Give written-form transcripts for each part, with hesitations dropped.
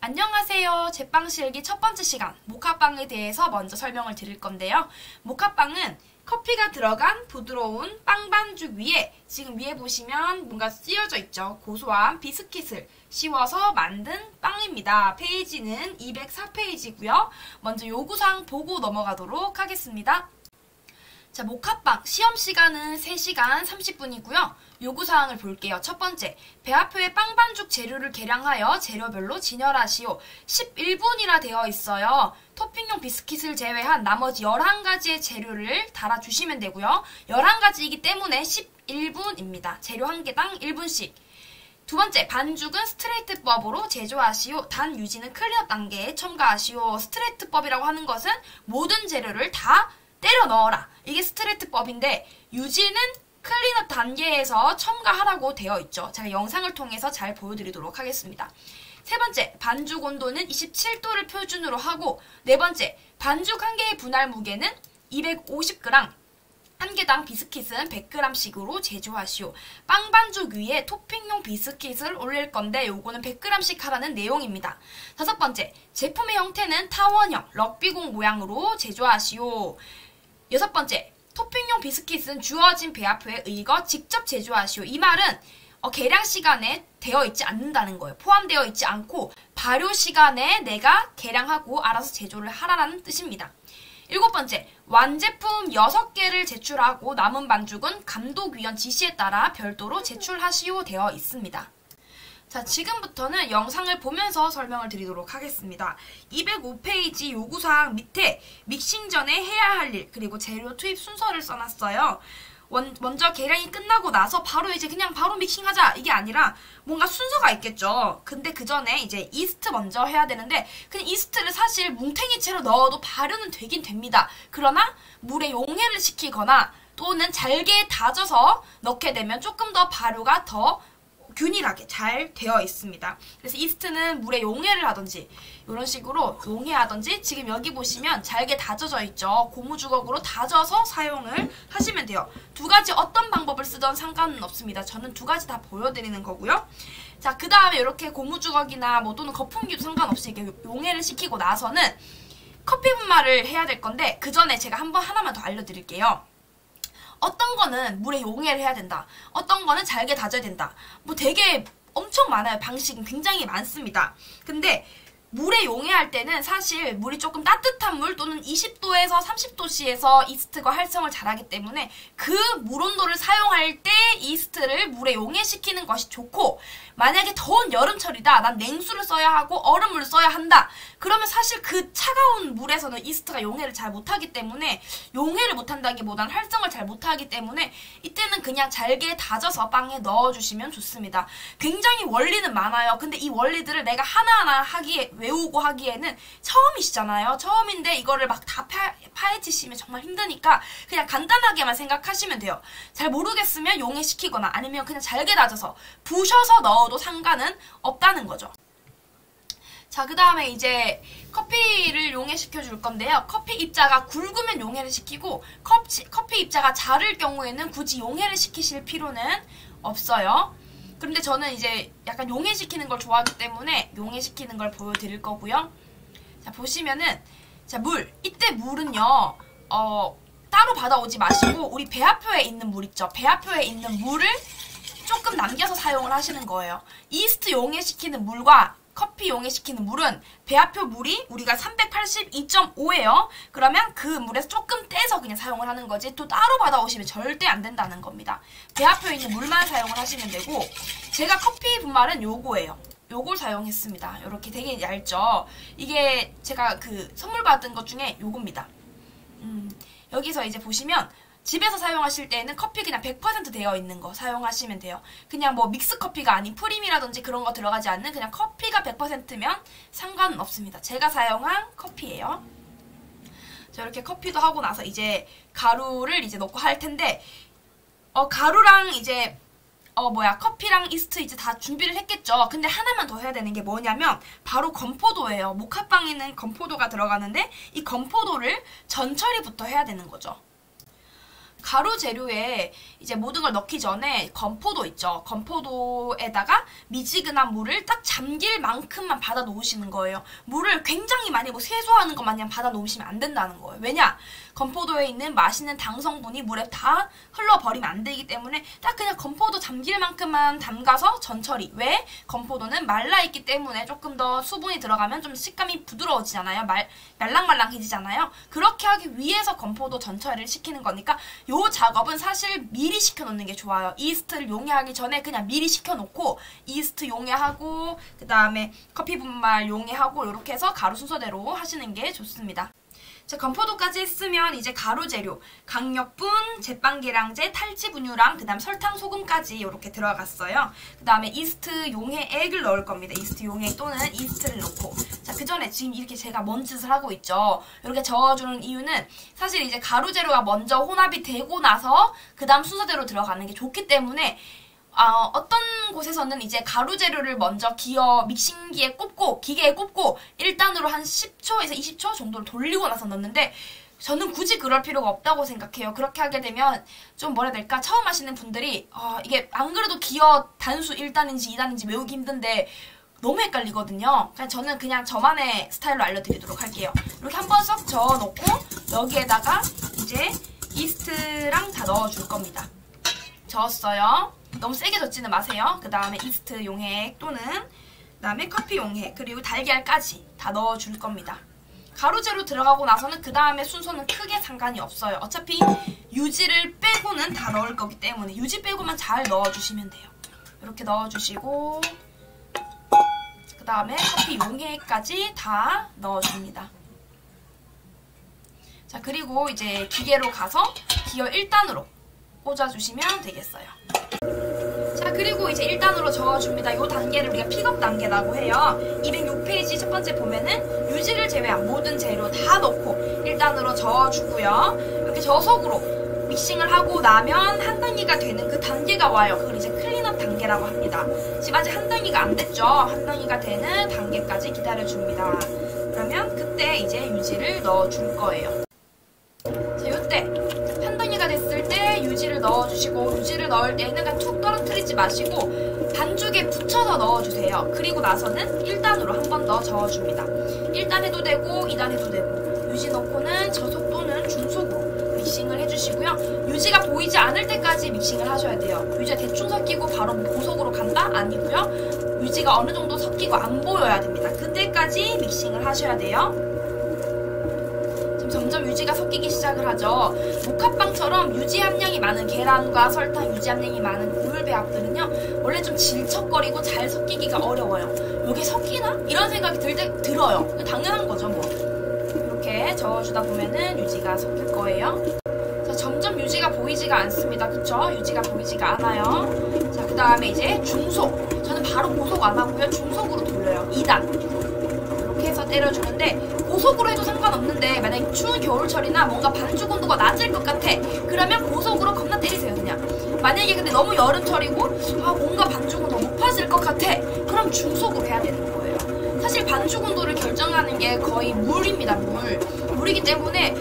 안녕하세요. 제빵실기 첫 번째 시간 모카빵에 대해서 먼저 설명을 드릴 건데요. 모카빵은 커피가 들어간 부드러운 빵 반죽 위에 지금 위에 보시면 뭔가 씌어져 있죠. 고소한 비스킷을 씌워서 만든 빵입니다. 페이지는 204페이지고요. 먼저 요구사항 보고 넘어가도록 하겠습니다. 자, 모카빵 시험 시간은 3시간 30분이고요. 요구사항을 볼게요. 첫 번째, 배합표의 빵 반죽 재료를 계량하여 재료별로 진열하시오. 11분이라 되어 있어요. 토핑용 비스킷을 제외한 나머지 11가지의 재료를 달아주시면 되고요. 11가지이기 때문에 11분입니다. 재료 1개당 1분씩. 두 번째, 반죽은 스트레이트법으로 제조하시오. 단 유지는 클린업 단계에 첨가하시오. 스트레이트법이라고 하는 것은 모든 재료를 다 때려 넣어라. 이게 스트레이트법인데 유지는 클린업 단계에서 첨가하라고 되어 있죠. 제가 영상을 통해서 잘 보여드리도록 하겠습니다. 세 번째, 반죽 온도는 27도를 표준으로 하고, 네 번째, 반죽 한 개의 분할 무게는 250g, 한 개당 비스킷은 100g씩으로 제조하시오. 빵 반죽 위에 토핑용 비스킷을 올릴 건데 요거는 100g씩 하라는 내용입니다. 다섯 번째, 제품의 형태는 타원형, 럭비공 모양으로 제조하시오. 여섯 번째, 토핑용 비스킷은 주어진 배합표에 의거 직접 제조하시오. 이 말은 계량 시간에 되어 있지 않는다는 거예요. 포함되어 있지 않고 발효 시간에 내가 계량하고 알아서 제조를 하라는 뜻입니다. 일곱 번째, 완제품 6개를 제출하고 남은 반죽은 감독위원 지시에 따라 별도로 제출하시오 되어 있습니다. 자, 지금부터는 영상을 보면서 설명을 드리도록 하겠습니다. 205페이지 요구사항 밑에 믹싱 전에 해야 할 일, 그리고 재료 투입 순서를 써놨어요. 먼저 계량이 끝나고 나서 바로 바로 믹싱하자, 이게 아니라 뭔가 순서가 있겠죠. 근데 그 전에 이제 이스트 먼저 해야 되는데, 그냥 이스트를 사실 뭉탱이채로 넣어도 발효는 되긴 됩니다. 그러나 물에 용해를 시키거나 또는 잘게 다져서 넣게 되면 조금 더 발효가 더 균일하게 잘 되어 있습니다. 그래서 이스트는 물에 용해를 하든지 이런 식으로 용해하든지, 지금 여기 보시면 잘게 다져져 있죠. 고무주걱으로 다져서 사용을 하시면 돼요. 두 가지 어떤 방법을 쓰던 상관은 없습니다. 저는 두 가지 다 보여드리는 거고요. 자, 그 다음에 이렇게 고무주걱이나 또는 거품기도 상관없이 이렇게 용해를 시키고 나서는 커피 분말을 해야 될 건데, 그 전에 제가 하나만 더 알려드릴게요. 어떤 거는 물에 용해를 해야 된다. 어떤 거는 잘게 다져야 된다. 뭐 되게 엄청 많아요. 방식은 굉장히 많습니다. 근데 물에 용해할 때는 사실 물이 조금 따뜻한 물 또는 20도에서 30도씨에서 이스트가 활성을 잘하기 때문에 그 물 온도를 사용할 때 이스트를 물에 용해시키는 것이 좋고, 만약에 더운 여름철이다, 난 냉수를 써야 하고 얼음물을 써야 한다, 그러면 사실 그 차가운 물에서는 이스트가 용해를 잘 못하기 때문에, 용해를 못한다기보다는 활성을 잘 못하기 때문에 이때는 그냥 잘게 다져서 빵에 넣어주시면 좋습니다. 굉장히 원리는 많아요. 근데 이 원리들을 내가 하나하나 외우고 하기에는 처음이시잖아요. 처음인데 이거를 막 다 파헤치시면 정말 힘드니까 그냥 간단하게만 생각하시면 돼요. 잘 모르겠으면 용해시키거나 아니면 그냥 잘게 다져서 부셔서 넣어도 상관은 없다는 거죠. 자, 그 다음에 이제 커피를 용해시켜 줄 건데요. 커피 입자가 굵으면 용해를 시키고, 커피 입자가 자를 경우에는 굳이 용해를 시키실 필요는 없어요. 그런데 저는 이제 약간 용해시키는 걸 좋아하기 때문에 용해시키는 걸 보여드릴 거고요. 자, 보시면은, 자, 이때 물은요, 따로 받아오지 마시고, 우리 배합표에 있는 물 있죠? 배합표에 있는 물을 조금 남겨서 사용을 하시는 거예요. 이스트 용해시키는 물과 커피 용해시키는 물은 배합표 물이 우리가 382.5예요. 그러면 그 물에서 조금 떼서 그냥 사용을 하는 거지, 또 따로 받아오시면 절대 안 된다는 겁니다. 배합표에 있는 물만 사용을 하시면 되고, 제가 커피 분말은 요거예요. 요걸 사용했습니다. 이렇게 되게 얇죠. 이게 제가 선물 받은 것 중에 요겁니다. 여기서 이제 보시면 집에서 사용하실 때는 커피 그냥 100% 되어 있는 거 사용하시면 돼요. 그냥 뭐 믹스 커피가 아닌 프림이라든지 그런 거 들어가지 않는 그냥 커피가 100%면 상관은 없습니다. 제가 사용한 커피예요. 자, 이렇게 커피도 하고 나서 이제 가루를 이제 넣고 할 텐데, 가루랑 이제 커피랑 이스트 이제 다 준비를 했겠죠. 근데 하나만 더 해야 되는 게 뭐냐면 바로 건포도예요. 모카빵에는 건포도가 들어가는데 이 건포도를 전처리부터 해야 되는 거죠. 가루 재료에 이제 모든 걸 넣기 전에 건포도 있죠. 건포도에다가 미지근한 물을 딱 잠길 만큼만 받아 놓으시는 거예요. 물을 굉장히 많이 뭐 세수하는 것 마냥 받아 놓으시면 안 된다는 거예요. 왜냐? 건포도에 있는 맛있는 당 성분이 물에 다 흘러버리면 안 되기 때문에 딱 그냥 건포도 잠길 만큼만 담가서 전처리. 왜? 건포도는 말라있기 때문에 조금 더 수분이 들어가면 좀 식감이 부드러워지잖아요. 말랑말랑해지잖아요. 그렇게 하기 위해서 건포도 전처리를 시키는 거니까 요 작업은 사실 미리 시켜놓는 게 좋아요. 이스트를 용해하기 전에 그냥 미리 시켜놓고 이스트 용해하고 그 다음에 커피 분말 용해하고 이렇게 해서 가루 순서대로 하시는 게 좋습니다. 자, 건포도까지 했으면 이제 가루 재료, 강력분, 제빵계량제, 탈지 분유랑 그 다음 설탕, 소금까지 이렇게 들어갔어요. 그 다음에 이스트 용해액을 넣을 겁니다. 이스트 용해액 또는 이스트를 넣고. 자, 그 전에 지금 이렇게 제가 뭔 짓을 하고 있죠. 이렇게 저어주는 이유는 사실 이제 가루 재료가 먼저 혼합이 되고 나서 그 다음 순서대로 들어가는 게 좋기 때문에 어떤 곳에서는 이제 가루 재료를 먼저 믹싱기에 꼽고 기계에 꼽고 1단으로 한 10초에서 20초 정도를 돌리고 나서 넣는데 저는 굳이 그럴 필요가 없다고 생각해요. 그렇게 하게 되면 좀 뭐라 해야 될까? 처음 하시는 분들이 이게 안 그래도 기어 단수 1단인지 2단인지 외우기 힘든데 너무 헷갈리거든요. 저는 그냥 저만의 스타일로 알려드리도록 할게요. 이렇게 한번 쏙 저어놓고 여기에다가 이제 이스트랑 다 넣어줄 겁니다. 저었어요. 너무 세게 젓지는 마세요. 그 다음에 이스트 용액 또는 그 다음에 커피 용액 그리고 달걀까지 다 넣어줄 겁니다. 가루 재료 들어가고 나서는 그 다음에 순서는 크게 상관이 없어요. 어차피 유지를 빼고는 다 넣을 거기 때문에 유지 빼고만 잘 넣어주시면 돼요. 이렇게 넣어주시고 그 다음에 커피 용액까지 다 넣어줍니다. 자, 그리고 이제 기계로 가서 기어 1단으로 꽂아주시면 되겠어요. 자, 그리고 이제 1단으로 저어줍니다. 이 단계를 우리가 픽업 단계라고 해요. 206페이지 첫 번째 보면은 유지를 제외한 모든 재료 다 넣고 1단으로 저어주고요. 이렇게 저속으로 믹싱을 하고 나면 한 단계가 되는 그 단계가 와요. 그걸 이제 클린업 단계라고 합니다. 지금 아직 한 단계가 안 됐죠? 한 단계가 되는 단계까지 기다려줍니다. 그러면 그때 이제 유지를 넣어줄 거예요. 자, 요때 한 단계가 됐을 때 유지를 넣어주시고 유지를 넣을 때는 그냥 툭 떨어뜨리지 마시고 반죽에 붙여서 넣어주세요. 그리고 나서는 1단으로 한 번 더 저어줍니다. 1단 해도 되고 2단 해도 되고 유지 넣고는 저속 또는 중속으로 믹싱을 해주시고요. 유지가 보이지 않을 때까지 믹싱을 하셔야 돼요. 유지가 대충 섞이고 바로 고속으로 간다? 아니고요. 유지가 어느 정도 섞이고 안 보여야 됩니다. 그때까지 믹싱을 하셔야 돼요. 점점 유지가 섞이기 시작을 하죠. 모카빵처럼 유지 함량이 많은 계란과 설탕, 유지 함량이 많은 우유 배합들은요 원래 좀 질척거리고 잘 섞이기가 어려워요. 이게 섞이나? 이런 생각이 들어요. 당연한 거죠 뭐. 이렇게 저어주다 보면은 유지가 섞일 거예요. 자, 점점 유지가 보이지가 않습니다. 그쵸? 유지가 보이지가 않아요. 자, 그 다음에 이제 중속. 저는 바로 고속 안 하고요. 중속으로 돌려요. 2단. 해서 때려주는데 고속으로 해도 상관없는데 만약에 추운 겨울철이나 뭔가 반죽 온도가 낮을 것 같아 그러면 고속으로 겁나 때리세요. 그냥 만약에 근데 너무 여름철이고 뭔가 반죽 온도가 높아질 것 같아 그럼 중속으로 해야 되는 거예요. 사실 반죽 온도를 결정하는 게 거의 물입니다. 물이기 때문에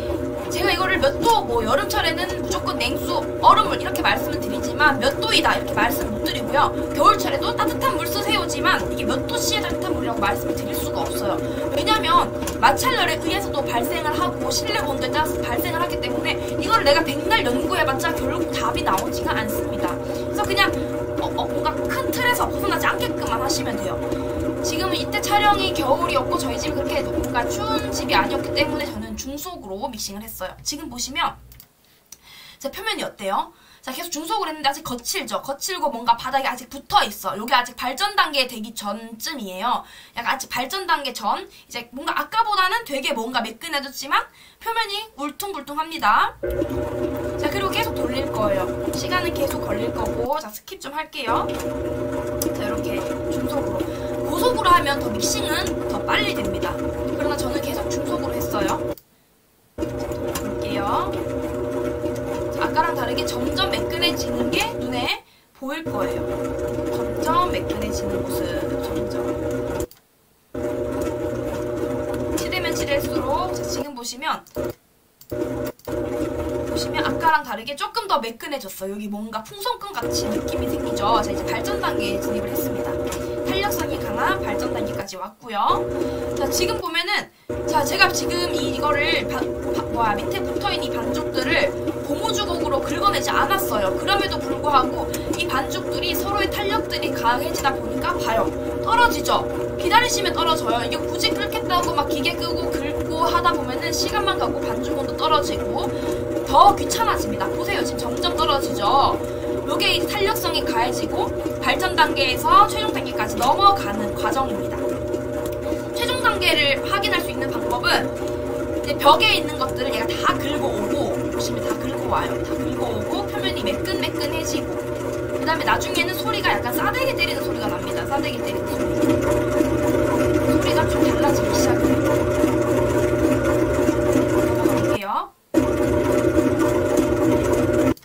제가 이거를 몇 도, 뭐 여름철에는 무조건 냉수, 얼음물 이렇게 말씀을 드리지만 몇 도이다 이렇게 말씀 못 드리고요. 겨울철에도 따뜻한 물 쓰세요지만 이게 몇 도씨의 따뜻한 물이라고 말씀을 드릴 수가 없어요. 왜냐면 마찰열에 의해서도 발생을 하고 실내 온도에 따라서 발생을 하기 때문에 이걸 내가 백날 연구해봤자 결국 답이 나오지가 않습니다. 그래서 그냥 뭔가 큰 틀에서 벗어나지 않게끔만 하시면 돼요. 지금은 이때 촬영이 겨울이었고 저희 집이 그렇게 뭔가 추운 집이 아니었기 때문에 저는 중속으로 믹싱을 했어요. 지금 보시면 자, 표면이 어때요? 자, 계속 중속으로 했는데 아직 거칠죠? 거칠고 뭔가 바닥에 아직 붙어있어. 요게 아직 발전 단계 되기 전쯤이에요. 약간 아직 발전 단계 전. 이제 뭔가 아까보다는 되게 뭔가 매끈해졌지만 표면이 울퉁불퉁합니다. 자, 그리고 계속 돌릴 거예요. 시간은 계속 걸릴 거고. 자, 스킵 좀 할게요. 자, 이렇게 중속으로. 고속으로 하면 더 믹싱은 더 빨리 됩니다. 그러나 저는 계속 중속으로 했어요. 자, 돌려볼게요. 아까랑 다르게 점점 매끈해지는 게 눈에 보일 거예요. 점점 매끈해지는 모습. 점점. 칠하면 칠할수록 자, 지금 보시면 보시면 아까랑 다르게 조금 더 매끈해졌어요. 여기 뭔가 풍선껌 같이 느낌이 생기죠. 자, 이제 발전 단계에 진입을 했습니다. 탄력성이 강한 발전 단계까지 왔고요. 자, 지금 보면은 자, 제가 지금 이거를 밑에 붙어있는 이 반죽들을 고무주걱으로 긁어내지 않았어요. 그럼에도 불구하고 이 반죽들이 서로의 탄력들이 강해지다 보니까 봐요. 떨어지죠? 기다리시면 떨어져요. 이게 굳이 끓겠다고 막 기계 끄고 긁고 하다 보면은 시간만 가고 반죽 온도 떨어지고 더 귀찮아집니다. 보세요. 지금 점점 떨어지죠? 요게 이제 탄력성이 가해지고 발전 단계에서 최종 단계까지 넘어가는 과정입니다. 최종 단계를 확인할 수 있는 방법은 이제 벽에 있는 것들을 얘가 다 긁어오고, 보시면 다 긁어와요. 다 긁어오고 표면이 매끈매끈해지고, 그 다음에 나중에는 소리가 약간 싸대기 때리는 소리가 납니다. 싸대기 때리는 소리. 소리가 좀 달라지기 시작해요. 넘어갈게요.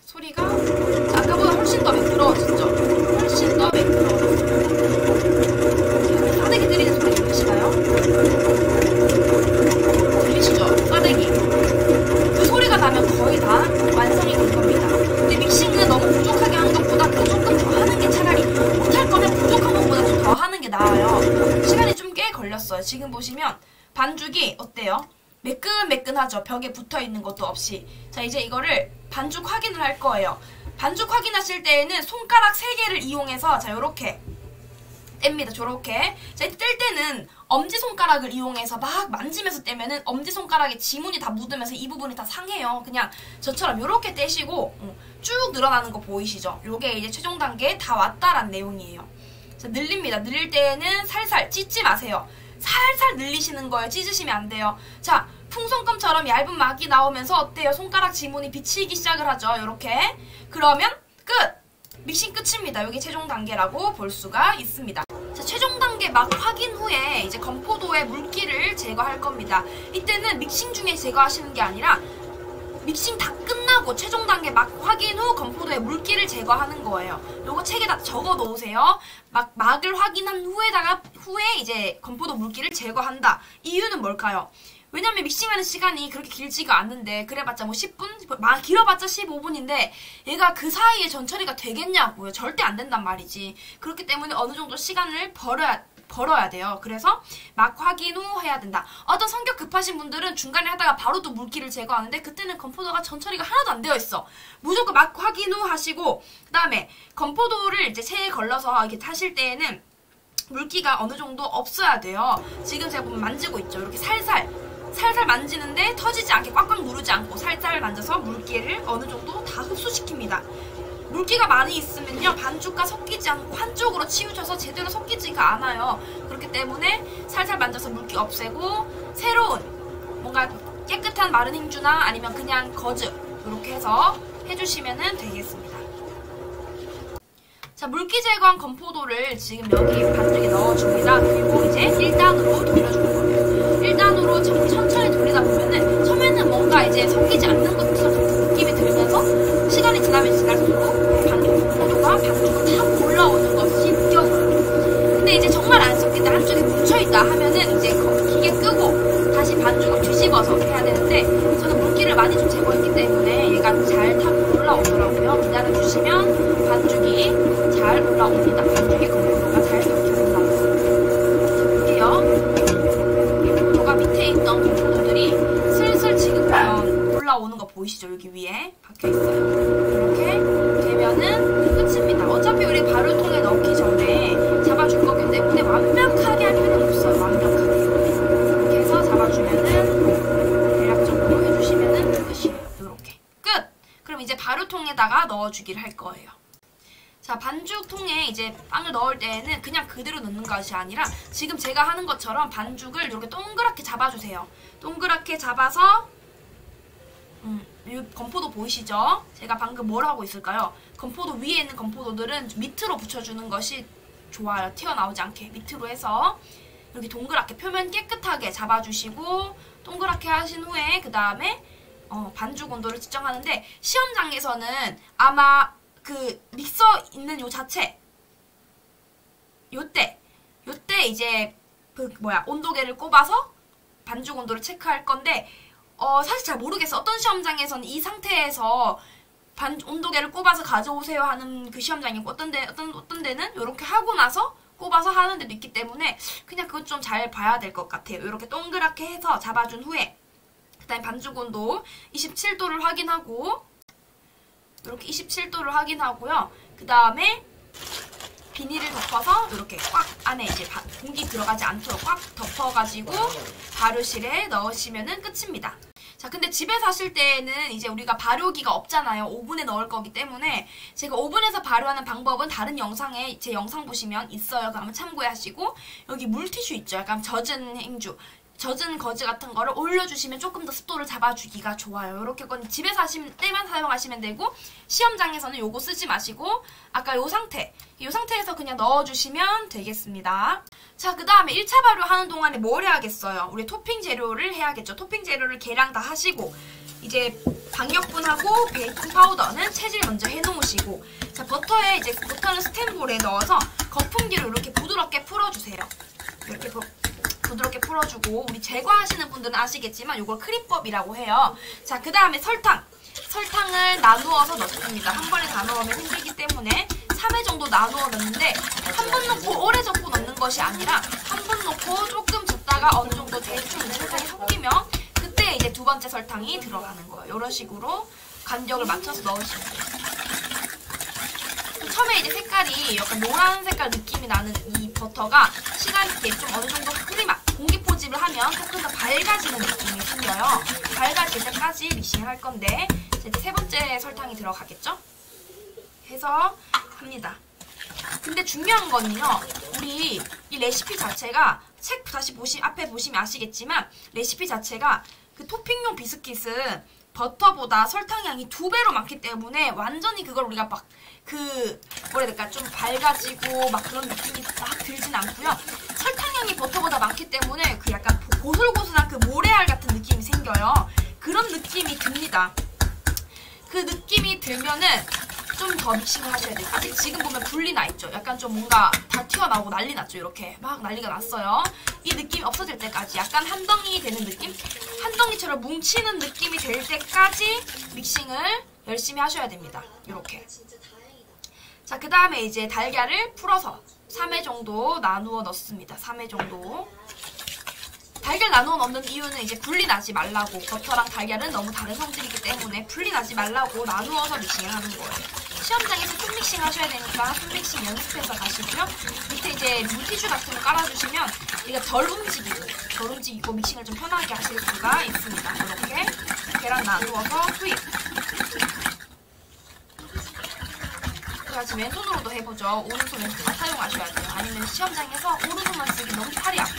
소리가 아까보다 훨씬 더 매끄러워졌죠? 훨씬 더 매끄러워졌어요. 싸대기 때리는 소리 들리시나요? 들리시죠? 싸대기. 그 소리가 나면 거의 다 완성이 된 겁니다. 근데 믹싱은 너무 부족하게 하는 것보다 그 조금 더 하는 게 차라리, 못할 거면 부족한 것보다 좀 더 하는 게 나아요. 시간이 좀 꽤 걸렸어요. 지금 보시면 반죽이 어때요? 매끈매끈하죠? 벽에 붙어있는 것도 없이. 자, 이제 이거를 반죽 확인을 할 거예요. 반죽 확인하실 때에는 손가락 3개를 이용해서, 자, 요렇게 뗍니다. 저렇게. 자, 뗄 때는 엄지손가락을 이용해서 막 만지면서 떼면은 엄지손가락에 지문이 다 묻으면서 이 부분이 다 상해요. 그냥 저처럼 요렇게 떼시고 쭉 늘어나는 거 보이시죠? 요게 이제 최종 단계에 다 왔다란 내용이에요. 자, 늘립니다. 늘릴 때에는 살살 찢지 마세요. 살살 늘리시는 거예요. 찢으시면 안 돼요. 자, 풍선껌처럼 얇은 막이 나오면서 어때요? 손가락 지문이 비치기 시작을 하죠. 요렇게. 그러면 끝! 믹싱 끝입니다. 여기 최종 단계라고 볼 수가 있습니다. 자, 최종 단계 막 확인 후에 이제 건포도의 물기를 제거할 겁니다. 이때는 믹싱 중에 제거하시는 게 아니라 믹싱 다 끝나고 최종 단계 막 확인 후 건포도의 물기를 제거하는 거예요. 요거 책에다 적어 놓으세요. 막을 확인한 후에 이제 건포도 물기를 제거한다. 이유는 뭘까요? 왜냐면 믹싱하는 시간이 그렇게 길지가 않는데, 그래봤자 뭐 10분? 길어봤자 15분인데 얘가 그 사이에 전처리가 되겠냐고요. 절대 안 된단 말이지. 그렇기 때문에 어느 정도 시간을 벌어야 돼요. 그래서 막 확인 후 해야 된다. 어떤 성격 급하신 분들은 중간에 하다가 바로 또 물기를 제거하는데 그때는 건포도가 전처리가 하나도 안 되어 있어. 무조건 막 확인 후 하시고, 그 다음에 건포도를 이제 체에 걸러서 이렇게 타실 때에는 물기가 어느 정도 없어야 돼요. 지금 제가 보면 만지고 있죠. 이렇게 살살 만지는데 터지지 않게 꽉꽉 누르지 않고 살살 만져서 물기를 어느 정도 다 흡수시킵니다. 물기가 많이 있으면요, 반죽과 섞이지 않고 한쪽으로 치우쳐서 제대로 섞이지가 않아요. 그렇기 때문에 살살 만져서 물기 없애고 새로운 뭔가 깨끗한 마른 행주나 아니면 그냥 거즈 이렇게 해서 해주시면 되겠습니다. 자, 물기 제거한 건포도를 지금 여기 반죽에 넣어줍니다. 그리고 이제 1단으로 돌려주는 거예요. 1단으로 천천히 돌리다 보면은 처음에는 뭔가 이제 섞이지 않는 것처럼 느낌이 들면서 시간이 지나면 지날수록 건포도가 반죽으로 탁 올라오는 것이 느껴져요. 근데 이제 정말 안 섞인다, 한쪽에 뭉쳐있다 하면은 이제 기계 끄고 다시 반죽을 뒤집어서 해야 되는데, 저는 물기를 많이 좀 제거했기 때문에 얘가 잘 탁 올라오더라고요. 기다려주시면 반죽이 잘 올라옵니다. 반죽의 건포도가 잘 섞여 올라옵니다. 볼게요. 건포도가 밑에 있던 건포도들이 슬슬 지금 보면 올라오는 거 보이시죠? 여기 위에 박혀있어요. 이렇게 되면은 끝입니다. 어차피 우리 발효통에 넣기 전에 잡아줄 거기 때문에 완벽하게 할 필요는 없어요. 완벽하게. 이렇게 해서 잡아주면은 대략적으로 해주시면은 끝이에요. 이렇게. 끝! 그럼 이제 발효통에다가 넣어주기를 할 거예요. 자, 반죽통에 이제 빵을 넣을 때에는 그냥 그대로 넣는 것이 아니라 지금 제가 하는 것처럼 반죽을 이렇게 동그랗게 잡아주세요. 동그랗게 잡아서 이 건포도 보이시죠? 제가 방금 뭘 하고 있을까요? 건포도 위에 있는 건포도들은 밑으로 붙여주는 것이 좋아요. 튀어나오지 않게 밑으로 해서 이렇게 동그랗게 표면 깨끗하게 잡아주시고, 동그랗게 하신 후에 그 다음에 반죽 온도를 측정하는데, 시험장에서는 아마 그 믹서 있는 요 자체 요때 이제 온도계를 꼽아서 반죽 온도를 체크할 건데, 사실 잘 모르겠어. 어떤 시험장에서는 이 상태에서 온도계를 꼽아서 가져오세요 하는 그 시험장이 있고, 어떤 데는 이렇게 하고 나서 꼽아서 하는 데도 있기 때문에 그냥 그것 좀 잘 봐야 될 것 같아요. 이렇게 동그랗게 해서 잡아준 후에 그 다음에 반죽 온도 27도를 확인하고, 이렇게 27도를 확인하고요. 그 다음에 비닐을 덮어서 이렇게 꽉 안에 이제 공기 들어가지 않도록 꽉 덮어가지고 발효실에 넣으시면은 끝입니다. 자, 근데 집에서 하실 때에는 이제 우리가 발효기가 없잖아요. 오븐에 넣을 거기 때문에 제가 오븐에서 발효하는 방법은 다른 영상에 제 영상 보시면 있어요. 그거 한번 참고하시고, 여기 물티슈 있죠. 약간 젖은 행주, 젖은 거즈 같은 거를 올려주시면 조금 더 습도를 잡아주기가 좋아요. 이렇게 건 집에서 하시면 때만 사용하시면 되고, 시험장에서는 요거 쓰지 마시고 아까 요 상태에서 그냥 넣어주시면 되겠습니다. 자, 그 다음에 1차 발효하는 동안에 뭘 해야겠어요? 우리 토핑 재료를 해야겠죠. 토핑 재료를 계량 다 하시고, 이제 박력분하고 베이킹 파우더는 체질 먼저 해놓으시고, 자, 버터는 스텐볼에 넣어서 거품기를 이렇게 부드럽게 풀어주세요. 이렇게 부드럽게 풀어주고, 우리 제과하시는 분들은 아시겠지만 이걸 크림법이라고 해요. 자, 그 다음에 설탕을 나누어서 넣습니다. 한 번에 다 넣으면 힘들기 때문에 3회 정도 나누어 넣는데, 한 번 넣고 오래 젓고 넣는 것이 아니라 한 번 넣고 조금 젓다가 어느 정도 대충 설탕이 섞이면 그때 이제 두 번째 설탕이 들어가는 거예요. 이런 식으로 간격을 맞춰서 넣으시면 돼요. 처음에 이제 색깔이 약간 노란 색깔 느낌이 나는 이 버터가 시간 있게 좀 어느 정도 공기 포집을 하면 조금 더 밝아지는 느낌이 생겨요. 밝아질 때까지 믹싱을 할 건데, 이제 세 번째 설탕이 들어가겠죠? 해서 합니다. 근데 중요한 거는요, 우리 이 레시피 자체가 책 다시 앞에 보시면 아시겠지만, 레시피 자체가 그 토핑용 비스킷은 버터보다 설탕량이 2배로 많기 때문에 완전히 그걸 우리가 막 뭐라 해야 될까, 좀 밝아지고 막 그런 느낌이 막 들진 않고요. 설탕량이 버터보다 많기 때문에 그 약간 고슬고슬한 그 모래알 같은 느낌이 생겨요. 그런 느낌이 듭니다. 그 느낌이 들면은 좀 더 믹싱을 하셔야 돼요. 아직 지금 보면 분리 나 있죠. 약간 좀 뭔가 다 튀어나오고 난리 났죠. 이렇게 막 난리가 났어요. 이 느낌이 없어질 때까지, 약간 한 덩이 되는 느낌? 한 덩이처럼 뭉치는 느낌이 될 때까지 믹싱을 열심히 하셔야 됩니다. 이렇게. 자, 그 다음에 이제 달걀을 풀어서 3회 정도 나누어 넣습니다. 3회 정도. 달걀 나누어 넣는 이유는 이제 분리 나지 말라고, 버터랑 달걀은 너무 다른 성질이기 때문에 분리 나지 말라고 나누어서 믹싱을 하는 거예요. 시험장에서 손 믹싱 하셔야 되니까 손 믹싱 연습해서 가시고요. 밑에 이제 물티슈 같은 거 깔아주시면 이게 덜 움직이고 믹싱을 좀 편하게 하실 수가 있습니다. 이렇게 계란 나누어서 투입. 지금 왼손으로도 해보죠. 오른손 왼손 다 사용하셔야 돼요. 아니면 시험장에서 오른손만 쓰기 너무 팔이 아파.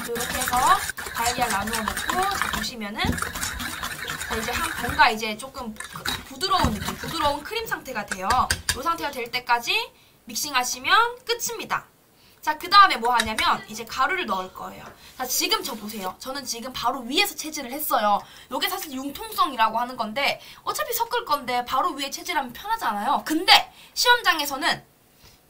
이렇게 해서 달걀 나누어 놓고, 자, 보시면은 이제 뭔가 이제 조금 부드러운 느낌, 부드러운 크림 상태가 돼요. 이 상태가 될 때까지 믹싱하시면 끝입니다. 자, 그 다음에 뭐 하냐면 이제 가루를 넣을 거예요. 자, 지금 저 보세요. 저는 지금 바로 위에서 채질을 했어요. 이게 사실 융통성이라고 하는 건데, 어차피 섞을 건데 바로 위에 채질하면 편하잖아요. 근데 시험장에서는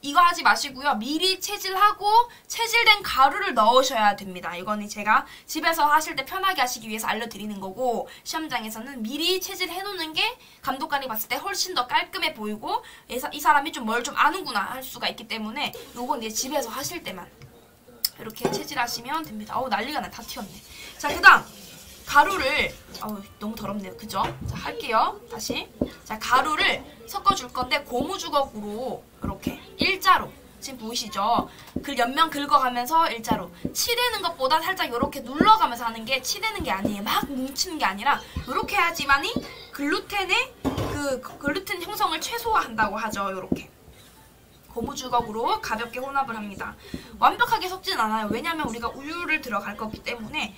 이거 하지 마시고요. 미리 채질하고 채질된 가루를 넣으셔야 됩니다. 이거는 제가 집에서 하실 때 편하게 하시기 위해서 알려드리는 거고, 시험장에서는 미리 채질해 놓는 게 감독관이 봤을 때 훨씬 더 깔끔해 보이고, 이 사람이 좀 뭘 좀 아는구나 할 수가 있기 때문에 요건 이제 집에서 하실 때만 이렇게 채질하시면 됩니다. 어우, 난리가 나. 다 튀었네. 자, 그 다음 가루를, 너무 더럽네요. 그죠? 자, 할게요. 다시. 자, 가루를 섞어줄 건데 고무주걱으로 이렇게 일자로, 지금 보이시죠? 옆면 긁어가면서 일자로. 치대는 것보다 살짝 이렇게 눌러가면서 하는 게, 치대는 게 아니에요. 막 뭉치는 게 아니라 이렇게 해야지만이 글루텐 형성을 최소화한다고 하죠. 이렇게. 고무주걱으로 가볍게 혼합을 합니다. 완벽하게 섞진 않아요. 왜냐면 우리가 우유를 들어갈 거기 때문에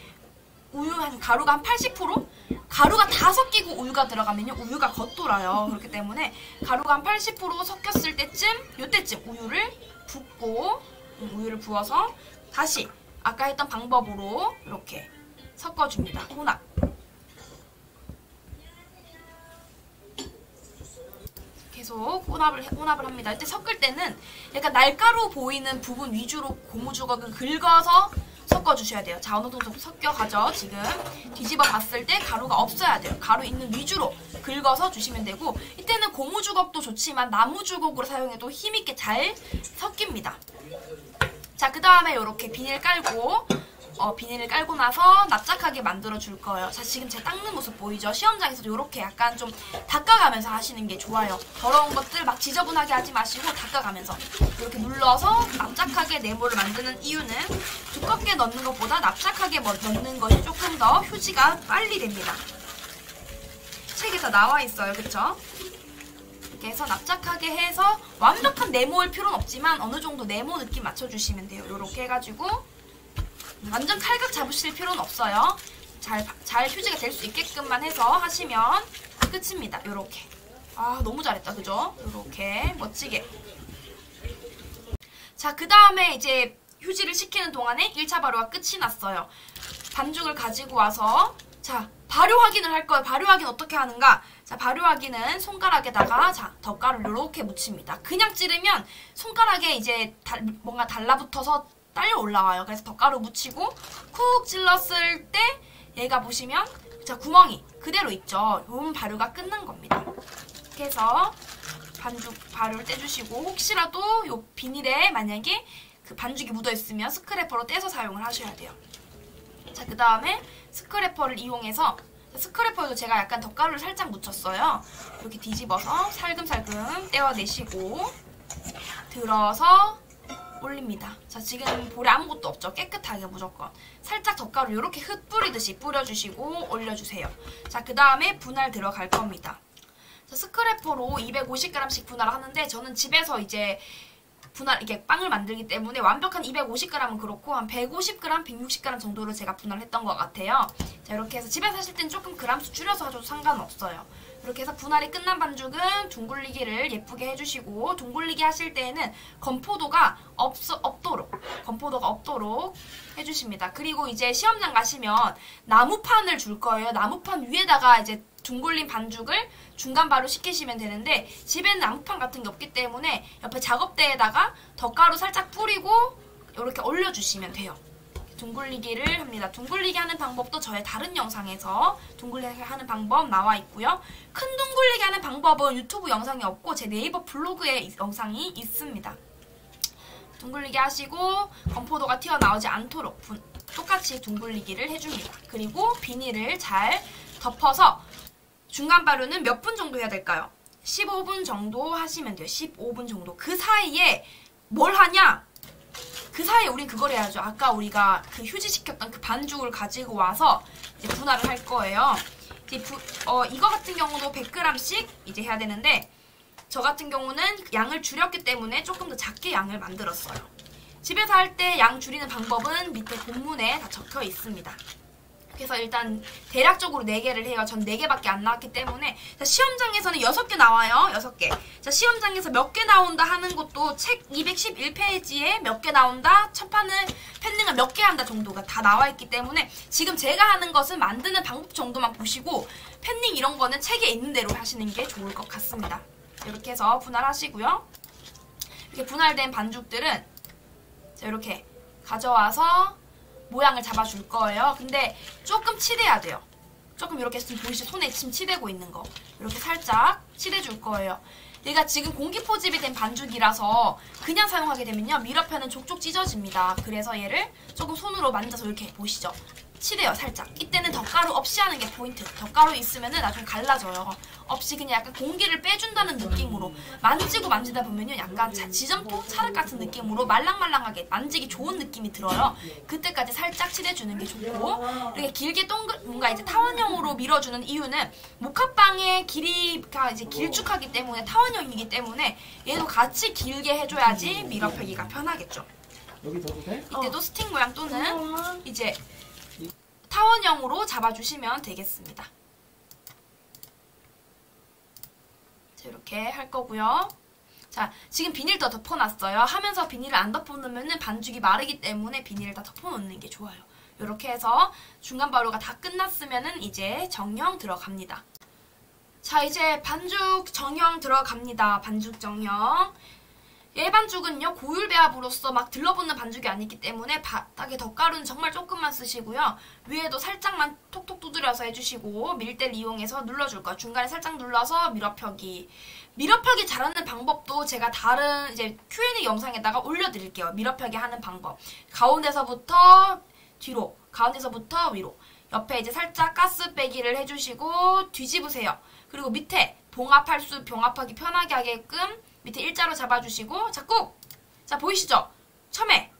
가루가 한 80%? 가루가 다 섞이고 우유가 들어가면요, 우유가 겉돌아요. 그렇기 때문에 가루가 한 80% 섞였을 때쯤, 요때쯤 우유를 붓고, 우유를 부어서 다시 아까 했던 방법으로 이렇게 섞어줍니다. 혼합. 계속 혼합을 합니다. 이때 섞을 때는 약간 날가루 보이는 부분 위주로 고무주걱을 긁어서 섞어주셔야 돼요. 자, 어느 정도 섞여가죠. 지금 뒤집어 봤을 때 가루가 없어야 돼요. 가루 있는 위주로 긁어서 주시면 되고, 이때는 고무주걱도 좋지만 나무주걱으로 사용해도 힘있게 잘 섞입니다. 자, 그 다음에 이렇게 비닐 깔고 비닐을 깔고 나서 납작하게 만들어 줄 거예요. 자, 지금 제 닦는 모습 보이죠? 시험장에서도 이렇게 약간 좀 닦아가면서 하시는 게 좋아요. 더러운 것들 막 지저분하게 하지 마시고 닦아가면서 이렇게 눌러서 납작하게 네모를 만드는 이유는 두껍게 넣는 것보다 납작하게 넣는 것이 조금 더 휴지가 빨리 됩니다. 책에 다 나와 있어요. 그쵸? 이렇게 해서 납작하게 해서 완벽한 네모일 필요는 없지만 어느 정도 네모 느낌 맞춰주시면 돼요. 이렇게 해가지고 완전 칼각 잡으실 필요는 없어요. 잘 휴지가 될 수 있게끔만 해서 하시면 끝입니다. 요렇게. 아, 너무 잘했다. 그죠? 요렇게 멋지게. 자, 그 다음에 이제 휴지를 식히는 동안에 1차 발효가 끝이 났어요. 반죽을 가지고 와서 자, 발효 확인을 할 거예요. 발효 확인 어떻게 하는가? 자, 발효 확인은 손가락에다가 자, 덧가루를 이렇게 묻힙니다. 그냥 찌르면 손가락에 이제 뭔가 달라붙어서 딸려 올라와요. 그래서 덧가루 묻히고 쿡 찔렀을 때 얘가 보시면 자, 구멍이 그대로 있죠. 요런 발효가 끝난 겁니다. 이렇게 해서 반죽 발효를 떼주시고, 혹시라도 요 비닐에 만약에 그 반죽이 묻어있으면 스크래퍼로 떼서 사용을 하셔야 돼요. 자, 그 다음에 스크래퍼를 이용해서, 스크래퍼에도 제가 약간 덧가루를 살짝 묻혔어요. 이렇게 뒤집어서 살금살금 떼어내시고 들어서 올립니다. 자, 지금 볼에 아무것도 없죠? 깨끗하게 무조건. 살짝 덧가루 이렇게 흩뿌리듯이 뿌려주시고 올려주세요. 자, 그 다음에 분할 들어갈 겁니다. 자, 스크래퍼로 250g씩 분할을 하는데 저는 집에서 이제 이게 빵을 만들기 때문에 완벽한 250g은 그렇고 한 150g, 160g 정도로 제가 분할을 했던 것 같아요. 자, 이렇게 해서 집에서 하실 땐 조금 그람수 줄여서 하셔도 상관없어요. 이렇게 해서 분할이 끝난 반죽은 둥글리기를 예쁘게 해주시고, 둥글리기 하실 때에는 건포도가 없도록 해주십니다. 그리고 이제 시험장 가시면 나무판을 줄 거예요. 나무판 위에다가 이제 둥글린 반죽을 중간 발효 시키시면 되는데 집에는 나무판 같은 게 없기 때문에 옆에 작업대에다가 덧가루 살짝 뿌리고 이렇게 올려주시면 돼요. 둥글리기를 합니다. 둥글리기 하는 방법도 저의 다른 영상에서 둥글리기 하는 방법 나와 있고요. 큰 둥글리기 하는 방법은 유튜브 영상이 없고 제 네이버 블로그에 영상이 있습니다. 둥글리기 하시고 건포도가 튀어나오지 않도록 똑같이 둥글리기를 해줍니다. 그리고 비닐을 잘 덮어서 중간 발효는 몇 분 정도 해야 될까요? 15분 정도 하시면 돼요. 15분 정도. 그 사이에 뭘 하냐? 그 사이에 우린 그걸 해야죠. 아까 우리가 그 휴지 시켰던 그 반죽을 가지고 와서 이제 분할을 할 거예요. 이제 이거 같은 경우도 100g씩 이제 해야 되는데 저 같은 경우는 양을 줄였기 때문에 조금 더 작게 양을 만들었어요. 집에서 할 때 양 줄이는 방법은 밑에 본문에 다 적혀 있습니다. 그래서 일단 대략적으로 4개를 해요. 전 4개밖에 안 나왔기 때문에. 자, 시험장에서는 6개 나와요. 6개. 자, 시험장에서 몇 개 나온다 하는 것도 책 211페이지에 몇 개 나온다, 첫 판을 펜닝을 몇 개 한다 정도가 다 나와 있기 때문에 지금 제가 하는 것은 만드는 방법 정도만 보시고 펜닝 이런 거는 책에 있는 대로 하시는 게 좋을 것 같습니다. 이렇게 해서 분할하시고요. 이렇게 분할된 반죽들은 자, 이렇게 가져와서 모양을 잡아줄 거예요. 근데 조금 치대야 돼요. 조금 이렇게 지금 보이시죠? 손에 지금 치대고 있는 거. 이렇게 살짝 치대줄 거예요. 얘가 지금 공기 포집이 된 반죽이라서 그냥 사용하게 되면요. 밀어펴는 족족 찢어집니다. 그래서 얘를 조금 손으로 만져서 이렇게 보시죠? 치대요, 살짝. 이때는 덧가루 없이 하는 게 포인트. 덧가루 있으면은 나중에 갈라져요. 없이 그냥 약간 공기를 빼준다는 느낌으로 만지고 만지다 보면요. 약간 지점토? 찰흙 같은 느낌으로 말랑말랑하게 만지기 좋은 느낌이 들어요. 그때까지 살짝 치대주는 게 좋고, 이렇게 길게 뭔가 이제 타원형으로 밀어주는 이유는 모카빵의 길이가 이제 길쭉하기 때문에 타원형이기 때문에 얘도 같이 길게 해줘야지 밀어펴기가 편하겠죠. 여기 둬도 돼? 이때도 스틱 모양 또는 이제 타원형으로 잡아주시면 되겠습니다. 자, 이렇게 할 거고요. 자, 지금 비닐 더 덮어놨어요. 하면서 비닐을 안 덮어놓으면 반죽이 마르기 때문에 비닐을 다 덮어놓는 게 좋아요. 이렇게 해서 중간 발효가 다 끝났으면 이제 정형 들어갑니다. 자, 이제 반죽 정형 들어갑니다. 반죽 정형. 얘 반죽은요 고율 배합으로서 막 들러붙는 반죽이 아니기 때문에 바닥에 덧가루는 정말 조금만 쓰시고요. 위에도 살짝만 톡톡 두드려서 해주시고 밀대를 이용해서 눌러줄 거예요. 중간에 살짝 눌러서 밀어펴기. 밀어펴기 잘하는 방법도 제가 다른 이제 Q&A 영상에다가 올려드릴게요. 밀어펴기 하는 방법. 가운데서부터 뒤로, 가운데서부터 위로. 옆에 이제 살짝 가스 빼기를 해주시고 뒤집으세요. 그리고 밑에 봉합할 수, 봉합하기 편하게 하게끔 밑에 일자로 잡아주시고 자 꾹! 자 보이시죠? 처음에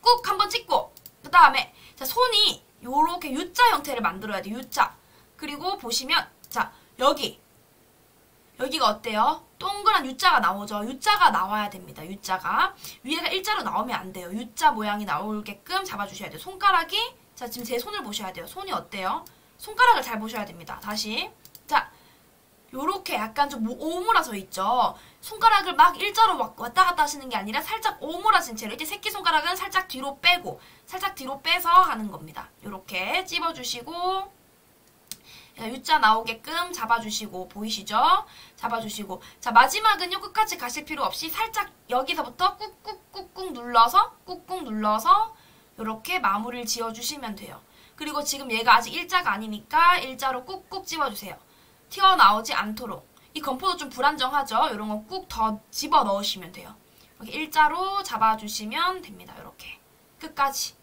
꾹 한번 찍고 그 다음에 자 손이 요렇게 U자 형태를 만들어야 돼요. U자. 그리고 보시면 자 여기가 어때요? 동그란 U자가 나오죠? U자가 나와야 됩니다. U자가. 위에가 일자로 나오면 안 돼요. U자 모양이 나오게끔 잡아주셔야 돼요. 손가락이 자 지금 제 손을 보셔야 돼요. 손이 어때요? 손가락을 잘 보셔야 됩니다. 다시 자 요렇게 약간 좀 오므라져 있죠. 손가락을 막 일자로 왔다 갔다 하시는 게 아니라 살짝 오므라진 채로 이제 새끼손가락은 살짝 뒤로 빼고 살짝 뒤로 빼서 하는 겁니다. 요렇게 찝어주시고 U자 나오게끔 잡아주시고 보이시죠? 잡아주시고 자 마지막은요 끝까지 가실 필요 없이 살짝 여기서부터 꾹꾹꾹꾹 눌러서 요렇게 마무리를 지어주시면 돼요. 그리고 지금 얘가 아직 일자가 아니니까 일자로 꾹꾹 집어주세요. 튀어나오지 않도록. 이 건포도 좀 불안정하죠? 이런 거 꾹 더 집어 넣으시면 돼요. 이렇게 일자로 잡아주시면 됩니다. 이렇게 끝까지.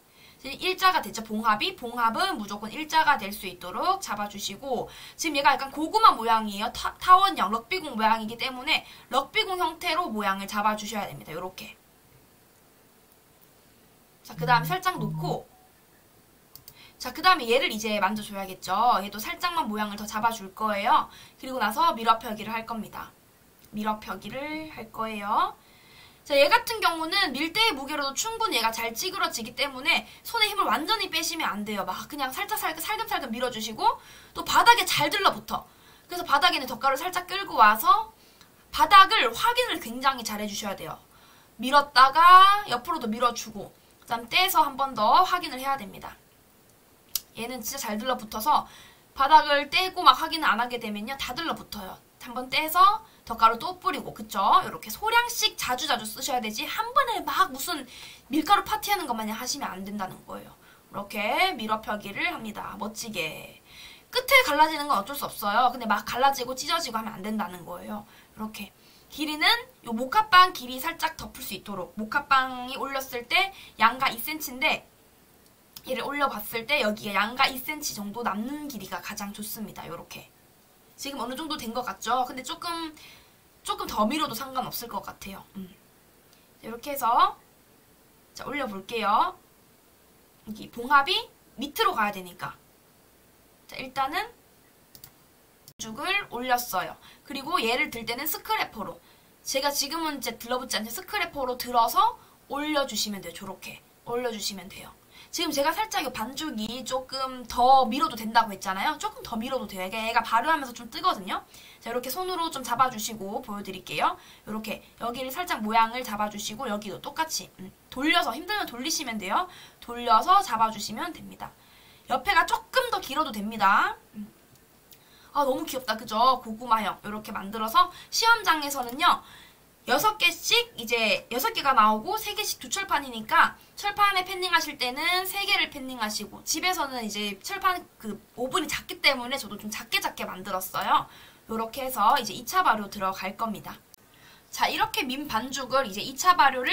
일자가 됐죠? 봉합은 무조건 일자가 될 수 있도록 잡아주시고 지금 얘가 약간 고구마 모양이에요. 타원형 럭비공 모양이기 때문에 럭비공 형태로 모양을 잡아주셔야 됩니다. 이렇게. 자, 그 다음에 살짝 놓고 자, 그 다음에 얘를 이제 만져줘야겠죠. 얘도 살짝만 모양을 더 잡아줄 거예요. 그리고 나서 밀어펴기를 할 겁니다. 밀어펴기를 할 거예요. 자, 얘 같은 경우는 밀대의 무게로도 충분히 얘가 잘 찌그러지기 때문에 손에 힘을 완전히 빼시면 안 돼요. 막 그냥 살금살금 밀어주시고 또 바닥에 잘 들러붙어. 그래서 바닥에는 덧가루를 살짝 끌고 와서 바닥을 확인을 굉장히 잘 해주셔야 돼요. 밀었다가 옆으로도 밀어주고 그 다음 떼서 한 번 더 확인을 해야 됩니다. 얘는 진짜 잘 들러붙어서 바닥을 떼고 막 확인을 안 하게 되면요 다 들러붙어요. 한번 떼서 덧가루 또 뿌리고 그쵸? 이렇게 소량씩 자주자주 쓰셔야 되지 한 번에 막 무슨 밀가루 파티하는 것 마냥 하시면 안 된다는 거예요. 이렇게 밀어펴기를 합니다. 멋지게. 끝에 갈라지는 건 어쩔 수 없어요. 근데 막 갈라지고 찢어지고 하면 안 된다는 거예요. 이렇게. 길이는 요 모카빵 길이 살짝 덮을 수 있도록 모카빵이 올렸을 때 양가 2cm인데 얘를 올려봤을 때 여기에 양가 2cm 정도 남는 길이가 가장 좋습니다. 요렇게. 지금 어느 정도 된 것 같죠? 근데 조금 더 밀어도 상관없을 것 같아요. 이렇게 해서 자 올려볼게요. 여기 봉합이 밑으로 가야 되니까 자 일단은 반죽을 올렸어요. 그리고 얘를 들 때는 스크래퍼로 제가 지금은 이제 들러붙지 않게 스크래퍼로 들어서 올려주시면 돼요. 저렇게 올려주시면 돼요. 지금 제가 살짝 이 반죽이 조금 더 밀어도 된다고 했잖아요. 조금 더 밀어도 돼요. 얘가 발효하면서 좀 뜨거든요. 자, 이렇게 손으로 좀 잡아주시고 보여드릴게요. 이렇게 여기를 살짝 모양을 잡아주시고 여기도 똑같이 돌려서 힘들면 돌리시면 돼요. 돌려서 잡아주시면 됩니다. 옆에가 조금 더 길어도 됩니다. 아 너무 귀엽다 그죠? 고구마형 이렇게 만들어서 시험장에서는요 6개씩 이제 6개가 나오고 3개씩 두 철판이니까 철판에 팬닝 하실 때는 3개를 팬닝 하시고 집에서는 이제 철판 그 오븐이 작기 때문에 저도 좀 작게 만들었어요. 요렇게 해서 이제 2차 발효 들어갈 겁니다. 자 이렇게 민 반죽을 이제 2차 발효를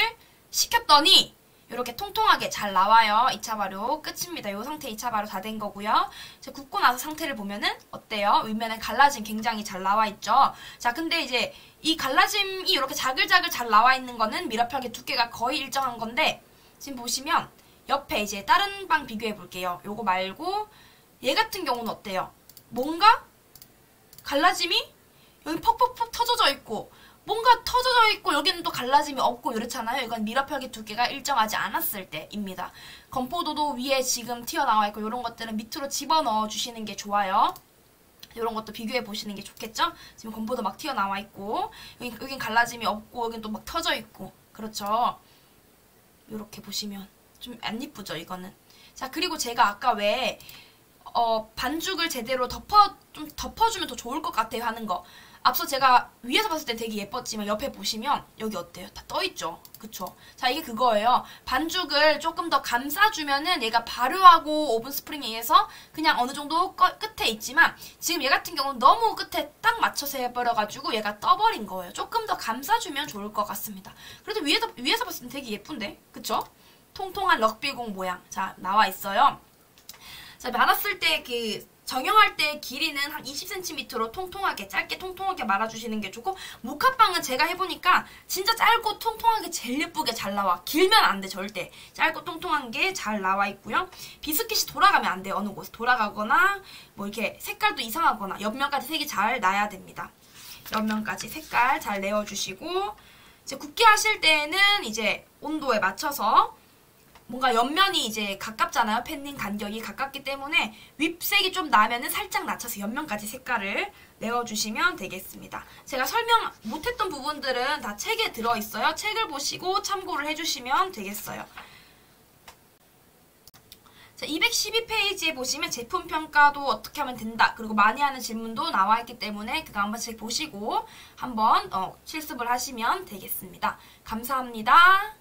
시켰더니 이렇게 통통하게 잘 나와요. 2차 발효 끝입니다. 이 상태 2차 발효 다 된 거고요. 자, 굽고 나서 상태를 보면은 어때요? 윗면에 갈라짐 굉장히 잘 나와 있죠. 자, 근데 이제 이 갈라짐이 이렇게 자글자글 잘 나와 있는 거는 밀어펴기 두께가 거의 일정한 건데 지금 보시면 옆에 이제 다른 빵 비교해 볼게요. 요거 말고 얘 같은 경우는 어때요? 뭔가 갈라짐이 여기 퍽퍽퍽 터져져 있고 뭔가 터져져 있고 여기는 또 갈라짐이 없고 이렇잖아요. 이건 밀어펴기 두께가 일정하지 않았을 때입니다. 건포도도 위에 지금 튀어나와 있고 이런 것들은 밑으로 집어넣어 주시는 게 좋아요. 이런 것도 비교해 보시는 게 좋겠죠? 지금 건포도 막 튀어나와 있고 여긴 갈라짐이 없고 여긴 또 막 터져 있고 그렇죠? 이렇게 보시면 좀 안 이쁘죠 이거는. 자 그리고 제가 아까 왜 반죽을 제대로 좀 덮어주면 더 좋을 것 같아요 하는 거 앞서 제가 위에서 봤을 때 되게 예뻤지만 옆에 보시면 여기 어때요? 다 떠있죠? 그쵸? 자, 이게 그거예요. 반죽을 조금 더 감싸주면은 얘가 발효하고 오븐 스프링에 의해서 그냥 어느 정도 끝에 있지만 지금 얘 같은 경우는 너무 끝에 딱 맞춰서 해버려가지고 얘가 떠버린 거예요. 조금 더 감싸주면 좋을 것 같습니다. 그래도 위에서 봤을 때 되게 예쁜데? 그쵸? 통통한 럭비공 모양. 자, 나와 있어요. 자, 말았을 때 정형할 때 길이는 한 20cm로 통통하게, 짧게 통통하게 말아주시는 게 좋고, 모카빵은 제가 해보니까 진짜 짧고 통통하게 제일 예쁘게 잘 나와. 길면 안 돼, 절대. 짧고 통통한 게 잘 나와 있고요. 비스킷이 돌아가면 안 돼요, 어느 곳에. 돌아가거나, 뭐 이렇게 색깔도 이상하거나, 옆면까지 색이 잘 나야 됩니다. 옆면까지 색깔 잘 내어주시고, 이제 굽게 하실 때는 이제 온도에 맞춰서 뭔가 옆면이 이제 가깝잖아요. 팬닝 간격이 가깝기 때문에 윗색이 좀 나면은 살짝 낮춰서 옆면까지 색깔을 내어주시면 되겠습니다. 제가 설명 못했던 부분들은 다 책에 들어있어요. 책을 보시고 참고를 해주시면 되겠어요. 자, 212페이지에 보시면 제품 평가도 어떻게 하면 된다. 그리고 많이 하는 질문도 나와 있기 때문에 그거 한번 책 보시고 한번 실습을 하시면 되겠습니다. 감사합니다.